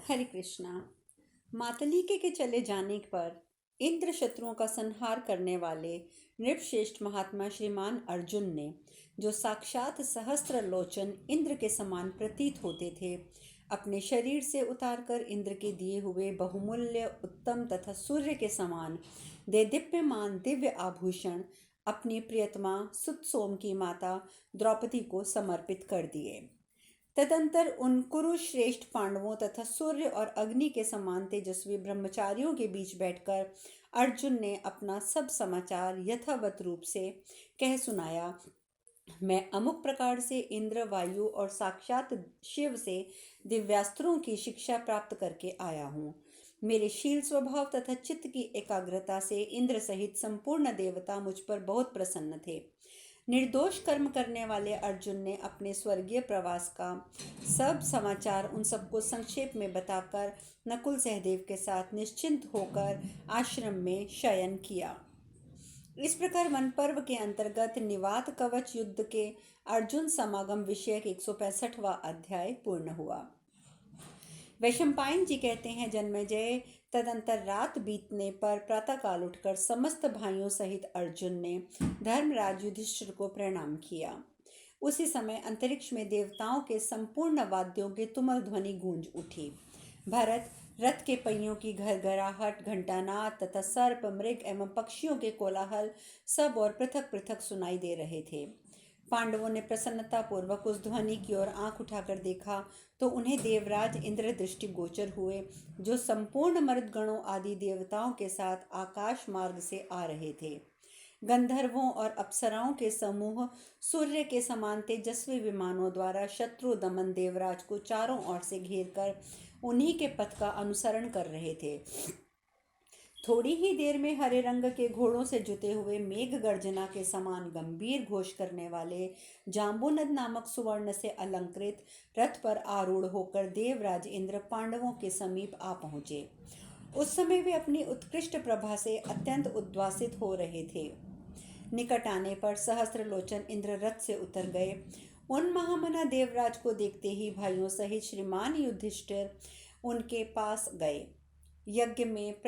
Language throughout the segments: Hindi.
हरे कृष्णा। मातलीके के चले जाने पर इंद्र शत्रुओं का संहार करने वाले नृपश्रेष्ठ महात्मा श्रीमान अर्जुन ने, जो साक्षात सहस्त्र लोचन इंद्र के समान प्रतीत होते थे, अपने शरीर से उतारकर इंद्र के दिए हुए बहुमूल्य उत्तम तथा सूर्य के समान दे दीप्यमान दिव्य आभूषण अपनी प्रियतमा सुत सोम की माता द्रौपदी को समर्पित कर दिए। तदंतर उन कुरुश्रेष्ठ पांडवों तथा सूर्य और अग्नि के समान तेजस्वी ब्रह्मचारियों के बीच बैठकर अर्जुन ने अपना सब समाचार यथावत रूप से कह सुनाया। मैं अमुक प्रकार से इंद्र, वायु और साक्षात शिव से दिव्यास्त्रों की शिक्षा प्राप्त करके आया हूँ। मेरे शील स्वभाव तथा चित्त की एकाग्रता से इंद्र सहित संपूर्ण देवता मुझ पर बहुत प्रसन्न थे। निर्दोष कर्म करने वाले अर्जुन ने अपने स्वर्गीय प्रवास का सब समाचार उन सबको संक्षेप में बताकर नकुल सहदेव के साथ निश्चिंत होकर आश्रम में शयन किया। इस प्रकार वन पर्व के अंतर्गत निवात कवच युद्ध के अर्जुन समागम विषयक 165वां अध्याय पूर्ण हुआ। वैशंपायन जी कहते हैं, जन्मेजय, तदंतर रात बीतने पर प्रातःकाल उठकर समस्त भाइयों सहित अर्जुन ने धर्मराज युधिष्ठिर को प्रणाम किया। उसी समय अंतरिक्ष में देवताओं के संपूर्ण वाद्यों की तुमल ध्वनि गूंज उठी। भरत रथ के पहियों की घरघराहट, घंटानाद तथा सर्प, मृग एवं पक्षियों के कोलाहल सब और पृथक पृथक सुनाई दे रहे थे। पांडवों ने प्रसन्नता पूर्वक उस ध्वनि की ओर आंख उठाकर देखा तो उन्हें देवराज इंद्र दृष्टि गोचर हुए, जो संपूर्ण मरुदगणों आदि देवताओं के साथ आकाश मार्ग से आ रहे थे। गंधर्वों और अप्सराओं के समूह सूर्य के समान तेजस्वी विमानों द्वारा शत्रु दमन देवराज को चारों ओर से घेरकर उन्हीं के पथ का अनुसरण कर रहे थे। थोड़ी ही देर में हरे रंग के घोड़ों से जुते हुए मेघ गर्जना के समान गंभीर घोष करने वाले जाम्बूनद नामक सुवर्ण से अलंकृत रथ पर आरूढ़ होकर देवराज इंद्र पांडवों के समीप आ पहुंचे। उस समय वे अपनी उत्कृष्ट प्रभा से अत्यंत उद्वासित हो रहे थे। निकट आने पर सहस्त्रलोचन इंद्र रथ से उतर गए। उन महामना देवराज को देखते ही भाइयों सहित श्रीमान युधिष्ठिर उनके पास गए। यज्ञों में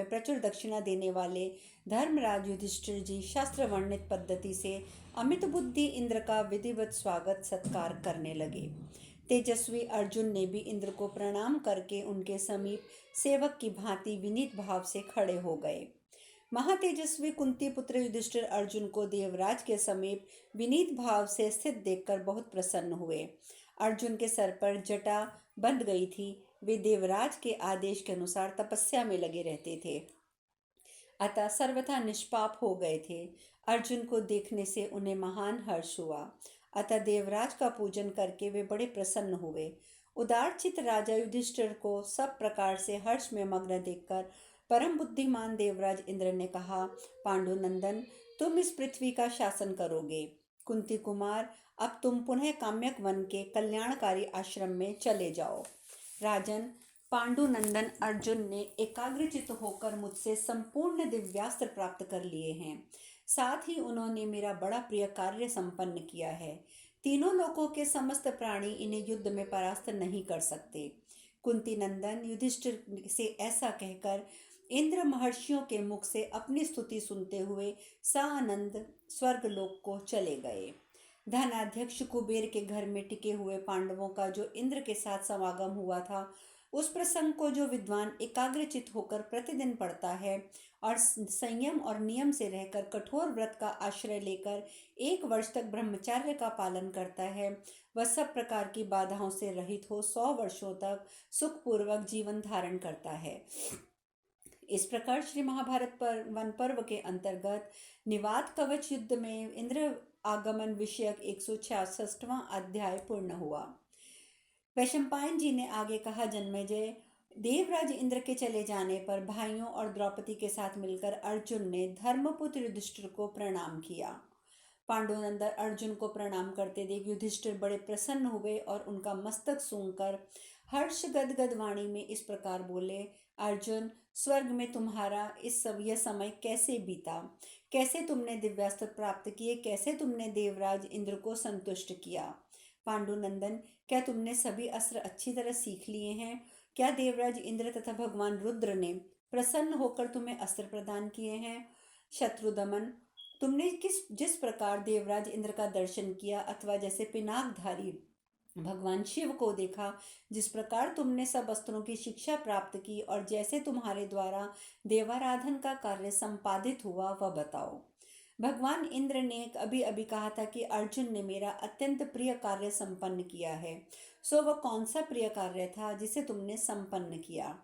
प्रचुर दक्षिणा देने वाले धर्मराज युधिष्ठिर जी शास्त्र वर्णित पद्धति से अमित बुद्धि इंद्र का विधिवत स्वागत सत्कार करने लगे। तेजस्वी अर्जुन ने भी इंद्र को प्रणाम करके उनके समीप सेवक की भांति विनीत भाव से खड़े हो गए। महातेजस्वी कुंती पुत्र युधिष्ठिर अर्जुन को देवराज के समीप विनीत भाव से स्थित देखकर बहुत प्रसन्न हुए। अर्जुन के सर पर जटा बंध गई थी। वे देवराज के आदेश के अनुसार तपस्या में लगे रहते थे, अतः सर्वथा निष्पाप हो गए थे। अर्जुन को देखने से उन्हें महान हर्ष हुआ, अतः देवराज का पूजन करके वे बड़े प्रसन्न हुए। उदारचित राजा युधिष्ठिर को सब प्रकार से हर्ष में मग्न देखकर परम बुद्धिमान देवराज इंद्र ने कहा, पांडुनंदन, तुम इस पृथ्वी का शासन करोगे। कुंती कुमार, अब तुम पुनः काम्यक वन के कल्याणकारी आश्रम में चले जाओ। राजन, पांडुनंदन अर्जुन ने एकाग्रचित होकर मुझसे संपूर्ण दिव्यास्त्र प्राप्त कर लिए हैं। साथ ही उन्होंने मेरा बड़ा प्रिय कार्य संपन्न किया है। तीनों लोकों के समस्त प्राणी इन्हें युद्ध में परास्त नहीं कर सकते। कुंती नंदन युधिष्ठिर से ऐसा कहकर इंद्र महर्षियों के मुख से अपनी स्तुति सुनते हुए सानंद स्वर्गलोक को चले गए। धनाध्यक्ष कुबेर के घर में टिके हुए पांडवों का जो इंद्र के साथ समागम हुआ था, उस प्रसंग को जो विद्वान एकाग्रचित होकर प्रतिदिन पढ़ता है और संयम और नियम से रहकर कठोर व्रत का आश्रय लेकर 1 वर्ष तक ब्रह्मचर्य का पालन करता है, वह सब प्रकार की बाधाओं से रहित हो 100 वर्षों तक सुखपूर्वक जीवन धारण करता है। इस प्रकार श्री महाभारत पर वन पर्व के अंतर्गत निवात कवच युद्ध में इंद्र आगमन विषयक 166वां अध्याय पूर्ण हुआ। वैशंपायन जी ने आगे कहा, जन्मेजय, देवराज इंद्र के चले जाने पर भाइयों और द्रौपदी के साथ मिलकर अर्जुन ने धर्मपुत्र युधिष्ठिर को प्रणाम किया। पांडुनंदन अर्जुन को प्रणाम करते देख युधिष्ठिर बड़े प्रसन्न हुए और उनका मस्तक सूंघकर हर्ष गदगद वाणी में इस प्रकार बोले, अर्जुन, स्वर्ग में तुम्हारा यह समय कैसे बीता? कैसे तुमने दिव्यास्त्र प्राप्त किए? कैसे तुमने देवराज इंद्र को संतुष्ट किया? पांडुनंदन, क्या तुमने सभी अस्त्र अच्छी तरह सीख लिए हैं? क्या देवराज इंद्र तथा भगवान रुद्र ने प्रसन्न होकर तुम्हें अस्त्र प्रदान किए हैं? शत्रुदमन, तुमने जिस प्रकार देवराज इंद्र का दर्शन किया अथवा जैसे पिनाकधारी भगवान शिव को देखा, जिस प्रकार तुमने सब अस्त्रों की शिक्षा प्राप्त की और जैसे तुम्हारे द्वारा देवाराधन का कार्य संपादित हुआ, वह बताओ। भगवान इंद्र ने अभी अभी कहा था कि अर्जुन ने मेरा अत्यंत प्रिय कार्य संपन्न किया है। सो वह कौन सा प्रिय कार्य था जिसे तुमने संपन्न किया?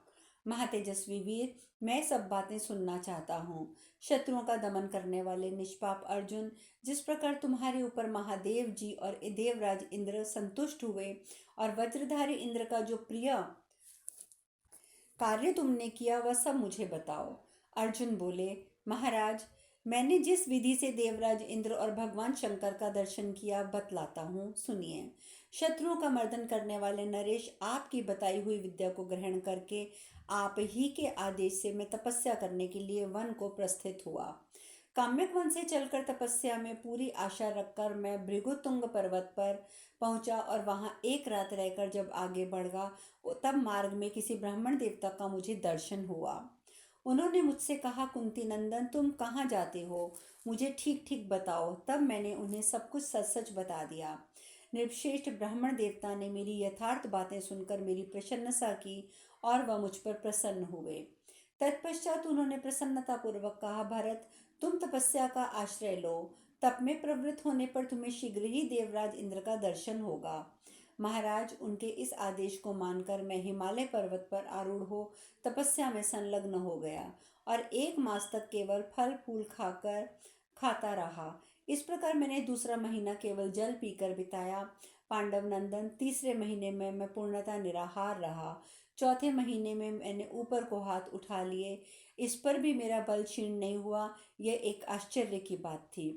महातेजस्वी वीर, मैं सब बातें सुनना चाहता हूँ। शत्रुओं का दमन करने वाले निष्पाप अर्जुन, जिस प्रकार तुम्हारे ऊपर महादेव जी और देवराज इंद्र संतुष्ट हुए और वज्रधारी इंद्र का जो प्रिय कार्य तुमने किया, वह सब मुझे बताओ। अर्जुन बोले, महाराज, मैंने जिस विधि से देवराज इंद्र और भगवान शंकर का दर्शन किया बतलाता हूँ, सुनिए। शत्रुओं का मर्दन करने वाले नरेश आपकी बताई हुई विद्या को ग्रहण करके आप ही के आदेश से मैं तपस्या करने के लिए वन को प्रस्थित हुआ। काम्यक वन से चलकर तपस्या में पूरी आशा रखकर मैं भृगुतुंग पर्वत पर पहुंचा और वहां एक रात रहकर जब आगे बढ़ा, तब मार्ग में किसी ब्राह्मण देवता का मुझे दर्शन हुआ। उन्होंने मुझसे कहा, कुंती नंदन, तुम कहाँ जाते हो? मुझे ठीक ठीक बताओ। तब मैंने उन्हें सब कुछ सच सच बता दिया। नृपश्रेष्ठ ब्राह्मण देवता ने मेरी यथार्थ बातें सुनकर मेरी प्रशंसा की और वह मुझ पर प्रसन्न हुए। तत्पश्चात उन्होंने प्रसन्नतापूर्वक कहा, भरत, तुम तपस्या का आश्रय लो। तप में प्रवृत्त होने पर तुम्हें शीघ्र ही देवराज इंद्र का दर्शन होगा। महाराज, उनके इस आदेश को मानकर मैं हिमालय पर्वत पर आरूढ़ हो तपस्या में संलग्न हो गया और 1 मास तक केवल फल फूल खाता रहा। इस प्रकार मैंने दूसरा महीना केवल जल पीकर बिताया। पांडव नंदन, तीसरे महीने में मैं पूर्णतः निराहार रहा। चौथे महीने में मैंने ऊपर को हाथ उठा लिए, इस पर भी मेरा बल क्षीण नहीं हुआ। यह एक आश्चर्य की बात थी।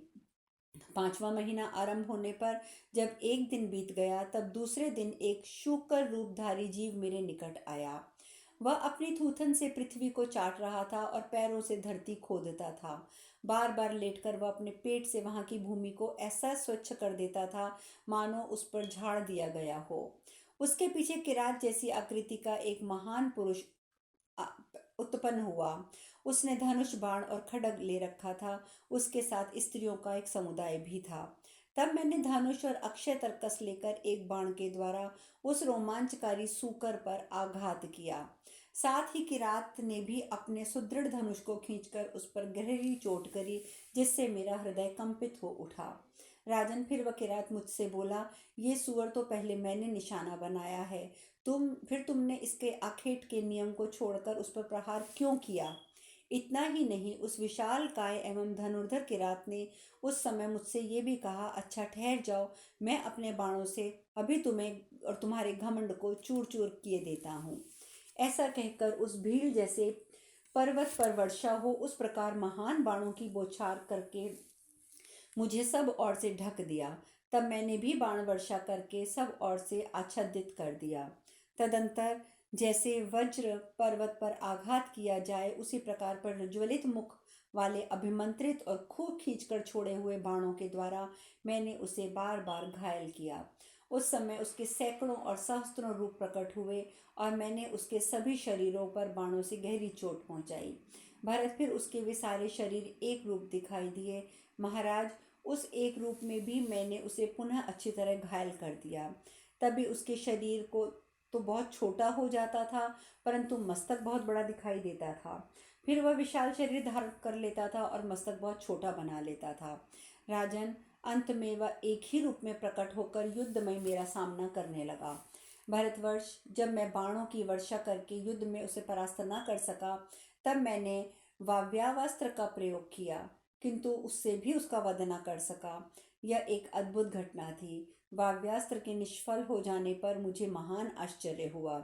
5वां महीना आरंभ होने पर जब एक दिन बीत गया, तब दूसरे दिन एक शूकर रूपधारी जीव मेरे निकट आया। वह अपनी थूथन से पृथ्वी को चाट रहा था और पैरों से धरती खोदता था। बार बार लेटकर वह अपने पेट से वहां की भूमि को ऐसा स्वच्छ कर देता था मानो उस पर झाड़ दिया गया हो। उसके पीछे किरात जैसी आकृति का एक महान पुरुष उत्पन्न हुआ। उसने धनुष, बाण और खड्ग ले रखा था। उसके साथ स्त्रियों का एक समुदाय भी था। तब मैंने धनुष और अक्षय तरकस लेकर एक बाण के द्वारा उस रोमांचकारी सूकर पर आघात किया। साथ ही किरात ने भी अपने सुदृढ़ धनुष को खींचकर उस पर गहरी चोट करी, जिससे मेरा हृदय कंपित हो उठा। राजन, फिर वह किरात मुझसे बोला, ये सूअर तो पहले मैंने निशाना बनाया है, तुमने इसके आखेट के नियम को छोड़कर उस पर प्रहार क्यों किया? इतना ही नहीं, उस विशाल काय एवं धनुर्धर किरात ने उस समय मुझसे ये भी कहा, अच्छा ठहर जाओ, मैं अपने बाणों से अभी तुम्हें और तुम्हारे घमंड को चूर चूर किए देता हूँ। ऐसा कहकर उस भीड़ जैसे पर्वत पर वर्षा हो उस प्रकार महान बाणों की बौछार करके मुझे सब ओर से ढक दिया। तब मैंने भी बाण वर्षा करके सब ओर से आच्छादित कर दिया। तदंतर जैसे वज्र पर्वत पर आघात किया जाए, उसी प्रकार पर प्रज्वलित मुख वाले अभिमंत्रित और खूब खींचकर छोड़े हुए बाणों के द्वारा मैंने उसे बार बार घायल किया। उस समय उसके सैकड़ों और सहस्त्रों रूप प्रकट हुए और मैंने उसके सभी शरीरों पर बाणों से गहरी चोट पहुंचाई। भरत, फिर उसके वे सारे शरीर एक रूप दिखाई दिए। महाराज, उस एक रूप में भी मैंने उसे पुनः अच्छी तरह घायल कर दिया। तभी उसके शरीर को तो बहुत छोटा हो जाता था, परंतु मस्तक बहुत बड़ा दिखाई देता था। फिर वह विशाल शरीर धारण कर लेता था और मस्तक बहुत छोटा बना लेता था। राजन, अंत में वह एक ही रूप में प्रकट होकर युद्ध में मेरा सामना करने लगा। भारतवर्ष, जब मैं बाणों की वर्षा करके युद्ध में उसे परास्त न कर सका, तब मैंने वाव्यावास्त्र का प्रयोग किया, किंतु उससे भी उसका वध न कर सका। यह एक अद्भुत घटना थी। वाव्यास्त्र के निष्फल हो जाने पर मुझे महान आश्चर्य हुआ।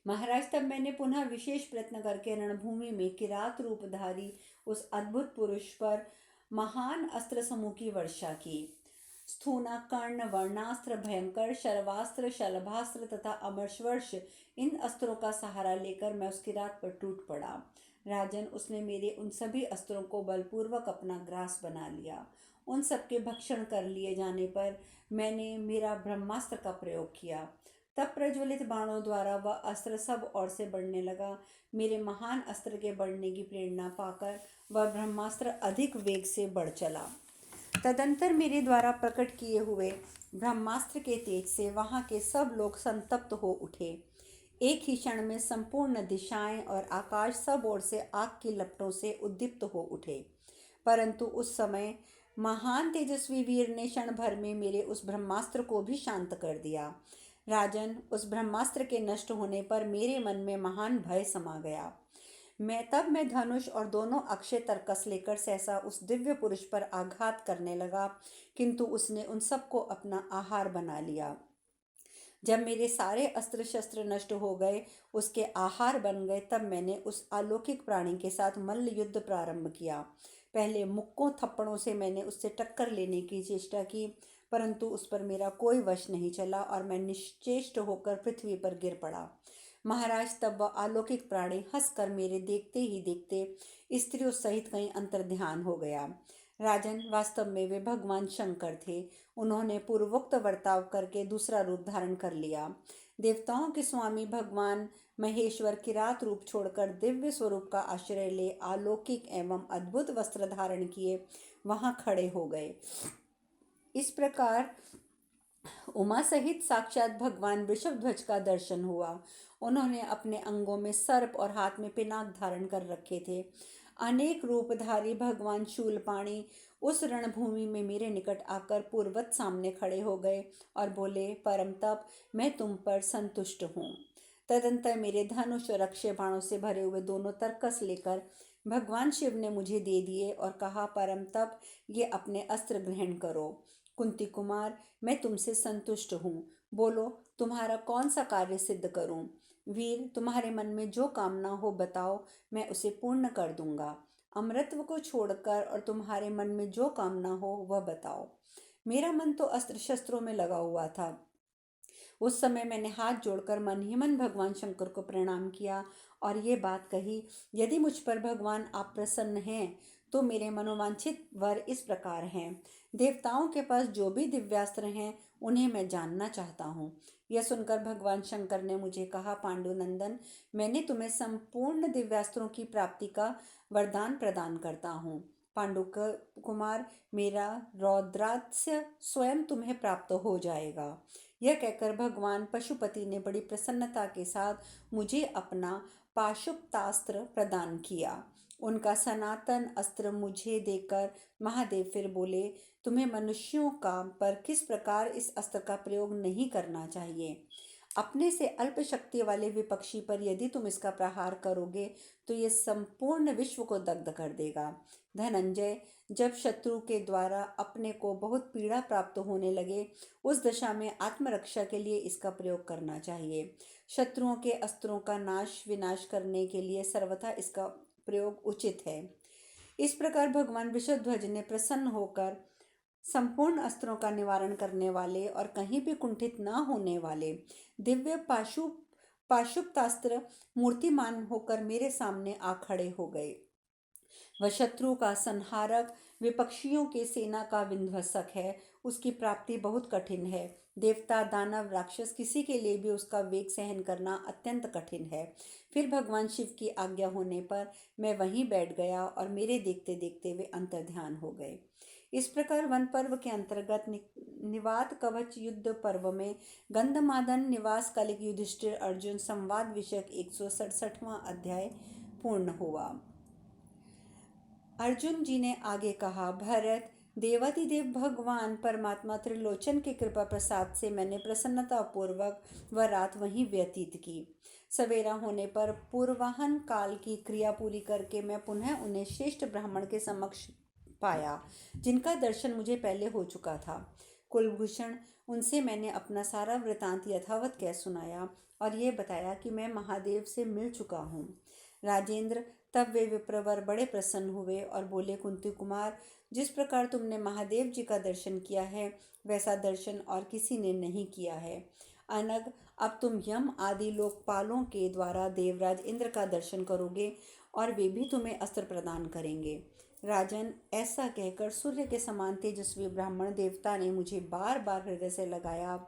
महाराज, तब मैंने पुनः विशेष प्रयत्न करके रणभूमि में किरात रूपधारी उस अद्भुत पुरुष पर महान अस्त्र समूह की वर्षा की। स्थूना, कर्ण, वर्णास्त्र, भयंकर, शर्वास्त्र, शलभास्त्र तथा अमरश्वर्ष, इन अस्त्रों का सहारा लेकर मैं उस किरात पर टूट पड़ा। राजन, उसने मेरे उन सभी अस्त्रों को बलपूर्वक अपना ग्रास बना लिया। उन सबके भक्षण कर लिए जाने पर मैंने मेरा ब्रह्मास्त्र का प्रयोग किया। तब प्रज्वलित बाणों द्वारा वह अस्त्र सब ओर से बढ़ने लगा। मेरे महान अस्त्र के बढ़ने की प्रेरणा पाकर वह ब्रह्मास्त्र अधिक वेग से बढ़ चला। तदंतर मेरे द्वारा प्रकट किए हुए ब्रह्मास्त्र के तेज से वहां के सब लोग संतप्त हो उठे। एक ही क्षण में संपूर्ण दिशाएं और आकाश सब ओर से आग की लपटों से उद्दीप्त हो उठे। परंतु उस समय महान तेजस्वी वीर ने क्षण भर में मेरे उस ब्रह्मास्त्र को भी शांत कर दिया। राजन, उस ब्रह्मास्त्र के नष्ट होने पर मेरे मन में महान भय समा गया। मैं धनुष और दोनों अक्षय तरकस लेकर सहसा उस दिव्य पुरुष पर आघात करने लगा, किंतु उसने उन सबको अपना आहार बना लिया। जब मेरे सारे अस्त्र शस्त्र नष्ट हो गए, उसके आहार बन गए, तब मैंने उस अलौकिक प्राणी के साथ मल्ल युद्ध प्रारंभ किया। पहले मुक्कों थप्पड़ों से मैंने उससे टक्कर लेने की चेष्टा की, परंतु उस पर मेरा कोई वश नहीं चला और मैं निश्चेष्ट होकर पृथ्वी पर गिर पड़ा। महाराज, तब वह अलौकिक प्राणी हंसकर मेरे देखते ही देखते स्त्रियों सहित कहीं अंतर्ध्यान हो गया। राजन, वास्तव में वे भगवान शंकर थे। उन्होंने पूर्वोक्त बर्ताव करके दूसरा रूप धारण कर लिया। देवताओं के स्वामी भगवान महेश्वर किरात रूप छोड़कर दिव्य स्वरूप का आश्रय ले अलौकिक एवं अद्भुत वस्त्र धारण किए वहां खड़े हो गए। इस प्रकार उमा सहित साक्षात भगवान वृषभध्वज का दर्शन हुआ। उन्होंने अपने अंगों में सर्प और हाथ में पिनाक धारण कर रखे थे। अनेक रूपधारी भगवान शूलपाणी उस रणभूमि में मेरे निकट आकर पूर्वत सामने खड़े हो गए और बोले, परम तप, मैं तुम पर संतुष्ट हूँ। तदंतर मेरे धनुष और अक्षय बाणों से भरे हुए दोनों तरकस लेकर भगवान शिव ने मुझे दे दिए और कहा, परम तप, ये अपने अस्त्र ग्रहण करो। कुंती कुमार, मैं तुमसे संतुष्ट हूँ। बोलो, तुम्हारा कौन सा कार्य सिद्ध करूँ? वीर, तुम्हारे मन में जो कामना हो बताओ, मैं उसे पूर्ण कर दूंगा। अमृतत्व को छोड़कर और तुम्हारे मन में जो कामना हो वह बताओ। मेरा मन तो अस्त्र शस्त्रों में लगा हुआ था। उस समय मैंने हाथ जोड़कर मन ही मन भगवान शंकर को प्रणाम किया और ये बात कही, यदि मुझ पर भगवान आप प्रसन्न हैं तो मेरे मनोवांछित वर इस प्रकार हैं। देवताओं के पास जो भी दिव्यास्त्र हैं उन्हें मैं जानना चाहता हूँ। यह सुनकर भगवान शंकर ने मुझे कहा, पांडुनंदन, मैंने तुम्हें संपूर्ण दिव्यास्त्रों की प्राप्ति का वरदान प्रदान करता हूँ। पांडु कुमार, मेरा रौद्रास्त्र स्वयं तुम्हें प्राप्त हो जाएगा। यह कहकर भगवान पशुपति ने बड़ी प्रसन्नता के साथ मुझे अपना पाशुपतास्त्र प्रदान किया। उनका सनातन अस्त्र मुझे देकर महादेव फिर बोले, तुम्हें मनुष्यों का पर किस प्रकार इस अस्त्र का प्रयोग नहीं करना चाहिए। अपने से अल्प शक्ति वाले विपक्षी पर यदि तुम इसका प्रहार करोगे तो ये संपूर्ण विश्व को दग्ध कर देगा। धनंजय, जब शत्रु के द्वारा अपने को बहुत पीड़ा प्राप्त होने लगे, उस दशा में आत्मरक्षा के लिए इसका प्रयोग करना चाहिए। शत्रुओं के अस्त्रों का नाश विनाश करने के लिए सर्वथा इसका प्रयोग उचित है। इस प्रकार भगवान वृषभध्वज ने प्रसन्न होकर संपूर्ण अस्त्रों का निवारण करने वाले और कहीं भी कुंठित न होने वाले दिव्य पाशुपतास्त्र मूर्तिमान होकर मेरे सामने आ खड़े हो गए। वह शत्रु का संहारक, विपक्षियों के सेना का विध्वंसक है। उसकी प्राप्ति बहुत कठिन है। देवता, दानव, राक्षस किसी के लिए भी उसका वेग सहन करना अत्यंत कठिन है। फिर भगवान शिव की आज्ञा होने पर मैं वहीं बैठ गया और मेरे देखते देखते वे अंतर्ध्यान हो गए। इस प्रकार वन पर्व के अंतर्गत निवात कवच युद्ध पर्व में गंधमादन निवास कलिक युधिष्ठिर अर्जुन संवाद विषयक 167वां अध्याय पूर्ण हुआ। अर्जुन जी ने आगे कहा, भरत, देवाधिदेव भगवान परमात्मा त्रिलोचन के कृपा प्रसाद से मैंने प्रसन्नता पूर्वक वह रात वहीं व्यतीत की। सवेरा होने पर पूर्वाहन काल की क्रिया पूरी करके मैं पुनः उन्हें श्रेष्ठ ब्राह्मण के समक्ष पाया, जिनका दर्शन मुझे पहले हो चुका था। कुलभूषण, उनसे मैंने अपना सारा वृतांत यथावत कह सुनाया और ये बताया कि मैं महादेव से मिल चुका हूँ। राजेंद्र, तब वे विप्रवर बड़े प्रसन्न हुए और बोले, कुंती कुमार, जिस प्रकार तुमने महादेव जी का दर्शन किया है वैसा दर्शन और किसी ने नहीं किया है। अनग, अब तुम यम आदि लोकपालों के द्वारा देवराज इंद्र का दर्शन करोगे और वे भी तुम्हें अस्त्र प्रदान करेंगे। राजन, ऐसा कहकर सूर्य के समान तेजस्वी ब्राह्मण देवता ने मुझे बार बार हृदय से लगाया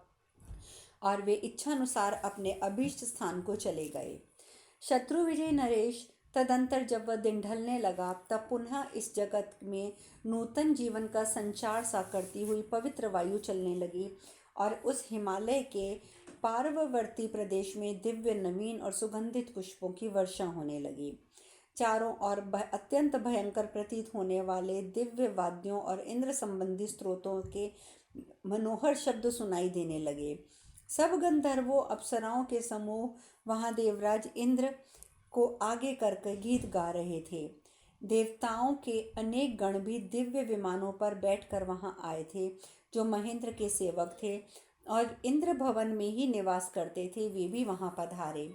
और वे इच्छानुसार अपने अभीष्ट स्थान को चले गए। शत्रु विजय नरेश तदंतर जब वह दिन ढलने लगा, तब पुनः इस जगत में नूतन जीवन का संचार सा करती हुई पवित्र वायु चलने लगी और उस हिमालय के पार्ववर्ती प्रदेश में दिव्य नवीन और सुगंधित पुष्पों की वर्षा होने लगी। चारों ओर अत्यंत भयंकर प्रतीत होने वाले दिव्य वाद्यों और इंद्र संबंधी स्त्रोतों के मनोहर शब्द सुनाई देने लगे। सब गंधर्वों अप्सराओं के समूह वहां देवराज इंद्र को आगे करके गीत गा रहे थे। देवताओं के अनेक गण भी दिव्य विमानों पर बैठकर वहां आए थे। जो महेंद्र के सेवक थे और इंद्र भवन में ही निवास करते थे, वे भी वहां पधारे।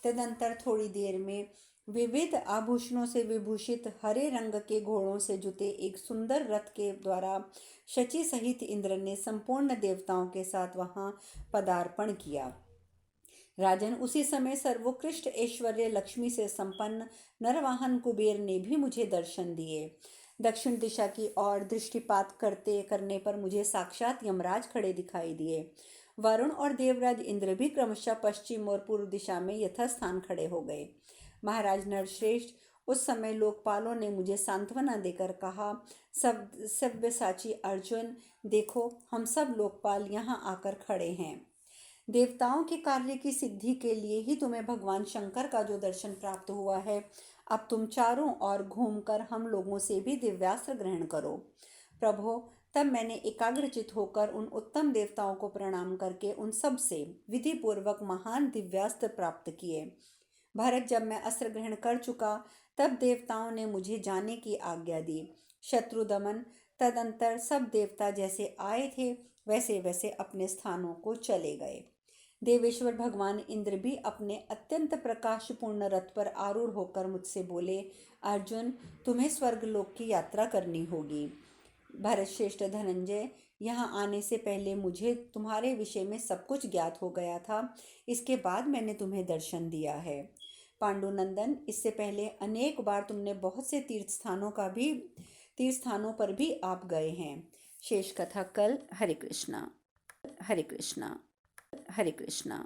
तदंतर थोड़ी देर में विविध आभूषणों से विभूषित हरे रंग के घोड़ों से जुते एक सुंदर रथ के द्वारा शची सहित इंद्र ने संपूर्ण देवताओं के साथ वहां पदार्पण किया। राजन, उसी समय सर्वोत्कृष्ट ऐश्वर्य लक्ष्मी से संपन्न नरवाहन कुबेर ने भी मुझे दर्शन दिए। दक्षिण दिशा की ओर दृष्टिपात करने पर मुझे साक्षात यमराज खड़े दिखाई दिए। वरुण और देवराज इंद्र भी क्रमशः पश्चिम और पूर्व दिशा में यथास्थान खड़े हो गए। महाराज नरश्रेष्ठ, उस समय लोकपालों ने मुझे सांत्वना देकर कहा, सव्यसाची अर्जुन, देखो हम सब लोकपाल यहाँ आकर खड़े हैं। देवताओं के कार्य की सिद्धि के लिए ही तुम्हें भगवान शंकर का जो दर्शन प्राप्त हुआ है, अब तुम चारों ओर घूमकर हम लोगों से भी दिव्यास्त्र ग्रहण करो। प्रभो, तब मैंने एकाग्रचित होकर उन उत्तम देवताओं को प्रणाम करके उन सब से विधि पूर्वक महान दिव्यास्त्र प्राप्त किए। भरत, जब मैं अस्त्र ग्रहण कर चुका, तब देवताओं ने मुझे जाने की आज्ञा दी। शत्रु दमन तदंतर सब देवता जैसे आए थे वैसे वैसे अपने स्थानों को चले गए। देवेश्वर भगवान इंद्र भी अपने अत्यंत प्रकाशपूर्ण रथ पर आरूढ़ होकर मुझसे बोले, अर्जुन, तुम्हें स्वर्गलोक की यात्रा करनी होगी। भरत श्रेष्ठ धनंजय, यहाँ आने से पहले मुझे तुम्हारे विषय में सब कुछ ज्ञात हो गया था। इसके बाद मैंने तुम्हें दर्शन दिया है। पांडुनंदन, इससे पहले अनेक बार तुमने बहुत से तीर्थ स्थानों पर भी आप गए हैं। शेष कथा कल। हरे कृष्णा, हरे कृष्णा, हरे कृष्णा।